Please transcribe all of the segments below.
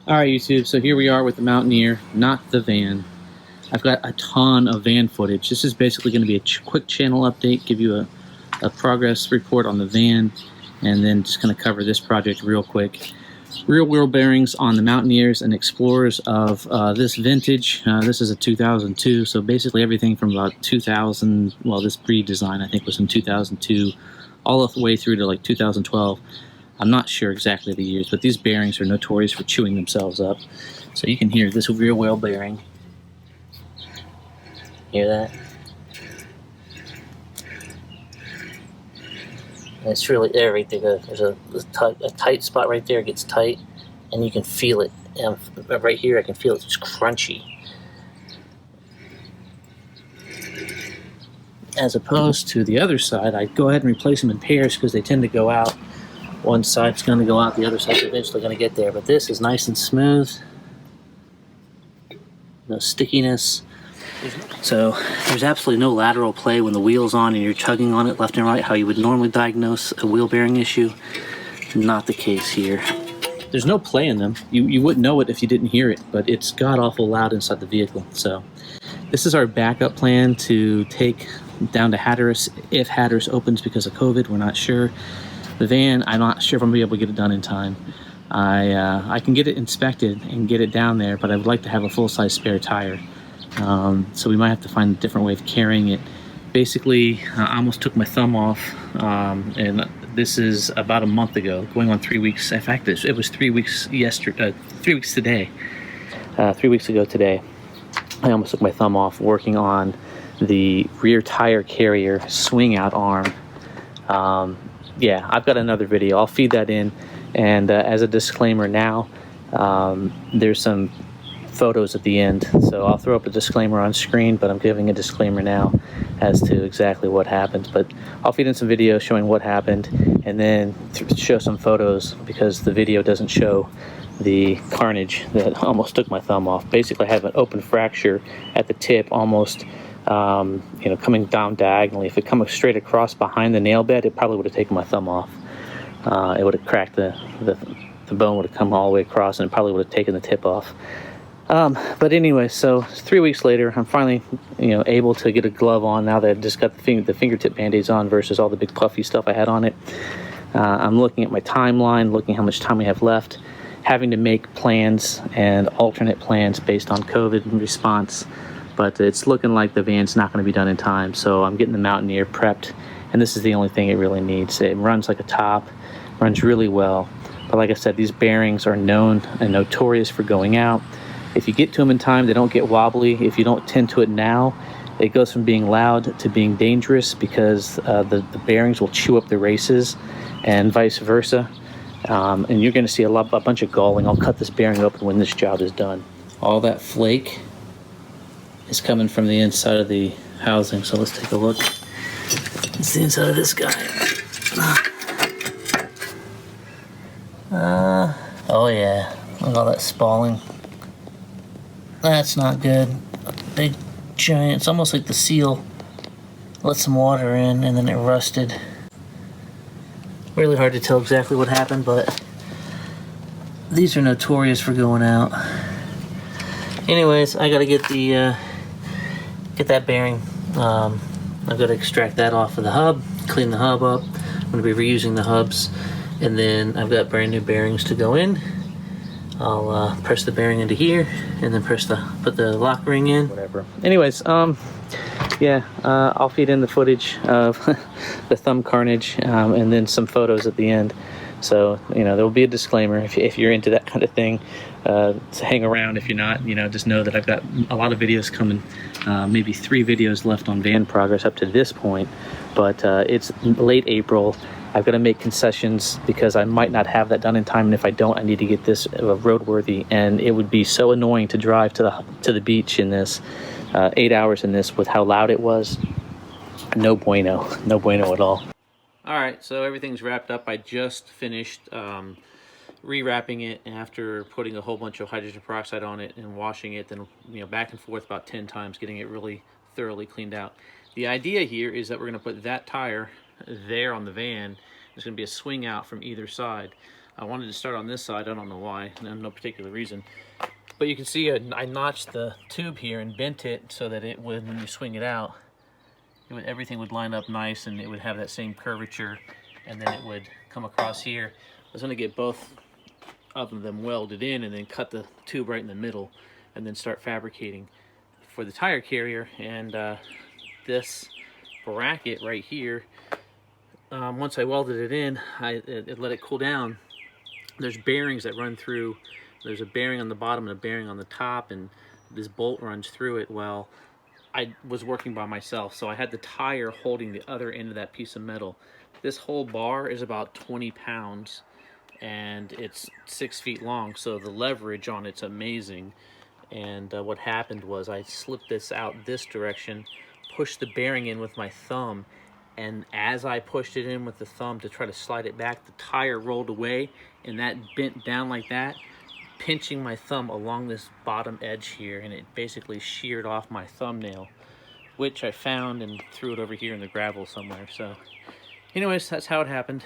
Alright YouTube, so here we are with the Mountaineer, not the van. I've got a ton of van footage. This is basically going to be a quick channel update, give you a progress report on the van, and then just going to cover this project real quick. Rear wheel bearings on the Mountaineers and Explorers of this vintage. This is a 2002, so basically everything from about 2000, well this pre-design I think was in 2002, all the way through to like 2012. I'm not sure exactly the years, but these bearings are notorious for chewing themselves up. So you can hear this rear wheel bearing. Hear that? And it's really there right there. There's a tight spot right there. It gets tight, and you can feel it. And right here, I can feel it just crunchy. As opposed to the other side, I'd go ahead and replace them in pairs because they tend to go out. One side's going to go out, the other side's eventually going to get there. But this is nice and smooth. No stickiness. So there's absolutely no lateral play when the wheel's on and you're tugging on it left and right, how you would normally diagnose a wheel bearing issue. Not the case here. There's no play in them. You wouldn't know it if you didn't hear it, but it's god-awful loud inside the vehicle. So this is our backup plan to take down to Hatteras if Hatteras opens because of COVID. We're not sure. The van, I'm not sure if I'm going to be able to get it done in time. I can get it inspected and get it down there, but I would like to have a full-size spare tire. So we might have to find a different way of carrying it. Basically, I almost took my thumb off, and this is about a month ago, going on 3 weeks. In fact, it was 3 weeks yesterday, 3 weeks today. 3 weeks ago today, I almost took my thumb off working on the rear tire carrier swing out arm. Yeah, I've got another video. I'll feed that in. And as a disclaimer now, there's some photos at the end. So I'll throw up a disclaimer on screen, but I'm giving a disclaimer now as to exactly what happened. But I'll feed in some video showing what happened and then show some photos because the video doesn't show the carnage that almost took my thumb off. Basically, I have an open fracture at the tip almost coming down diagonally. If it come straight across behind the nail bed, it probably would have taken my thumb off. It would have cracked the bone would have come all the way across, and it probably would have taken the tip off. But anyway, so 3 weeks later, I'm finally able to get a glove on now that I've just got the fingertip band-aids on versus all the big puffy stuff I had on it. I'm looking at my timeline, looking how much time we have left, having to make plans and alternate plans based on COVID response. But it's looking like the van's not going to be done in time, so I'm getting the Mountaineer prepped, and this is the only thing it really needs. It runs like a top, runs really well, but like I said, these bearings are known and notorious for going out. If you get to them in time, they don't get wobbly. If you don't tend to it now, it goes from being loud to being dangerous because the bearings will chew up the races and vice versa. And you're going to see a bunch of galling. I'll cut this bearing open when this job is done. All that flake is coming from the inside of the housing, so let's take a look. It's the inside of this guy. Oh yeah, look at all that spalling. That's not good. A big giant, it's almost like the seal let some water in and then it rusted. Really hard to tell exactly what happened, but these are notorious for going out. Anyways, I gotta get that bearing. I've got to extract that off of the hub, clean the hub up. I'm going to be reusing the hubs, and then I've got brand new bearings to go in. I'll press the bearing into here, and then put the lock ring in. Whatever. Anyways, yeah, I'll feed in the footage of the thumb carnage, and then some photos at the end. So, there will be a disclaimer if you're into that kind of thing. To hang around. If you're not, just know that I've got a lot of videos coming, maybe 3 videos left on van progress up to this point, but it's late April. I've got to make concessions because I might not have that done in time, and if I don't, I need to get this roadworthy, and it would be so annoying to drive to the beach in this 8 hours in this with how loud it was. No bueno at all. All right, so everything's wrapped up. I just finished rewrapping it after putting a whole bunch of hydrogen peroxide on it and washing it, then back and forth about 10 times, getting it really thoroughly cleaned out. The idea here is that we're going to put that tire there on the van. There's going to be a swing out from either side. I wanted to start on this side, I don't know why, no particular reason. But you can see I notched the tube here and bent it so that it would, when you swing it out, everything would line up nice and it would have that same curvature, and then it would come across here. I was gonna get both of them welded in and then cut the tube right in the middle and then start fabricating for the tire carrier. And this bracket right here, once I welded it in, it let it cool down. There's bearings that run through. There's a bearing on the bottom and a bearing on the top, and this bolt runs through it. Well, I was working by myself, so I had the tire holding the other end of that piece of metal. This whole bar is about 20 pounds and it's 6 feet long, so the leverage on it's amazing. And what happened was I slipped this out this direction, pushed the bearing in with my thumb, and as I pushed it in with the thumb to try to slide it back, the tire rolled away and that bent down like that, pinching my thumb along this bottom edge here, and it basically sheared off my thumbnail, which I found and threw it over here in the gravel somewhere. So anyways, that's how it happened.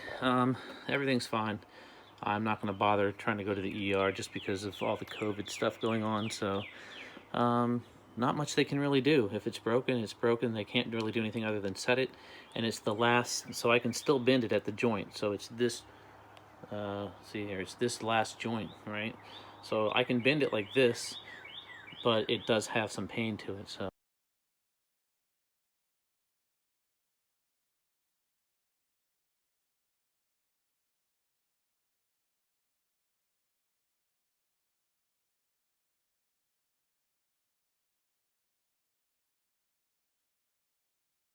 Everything's fine. I'm not going to bother trying to go to the ER just because of all the COVID stuff going on. So not much they can really do. If it's broken, it's broken. They can't really do anything other than set it. And it's the last, so I can still bend it at the joint. So it's this, see here, it's this last joint, right? So I can bend it like this, but it does have some pain to it. So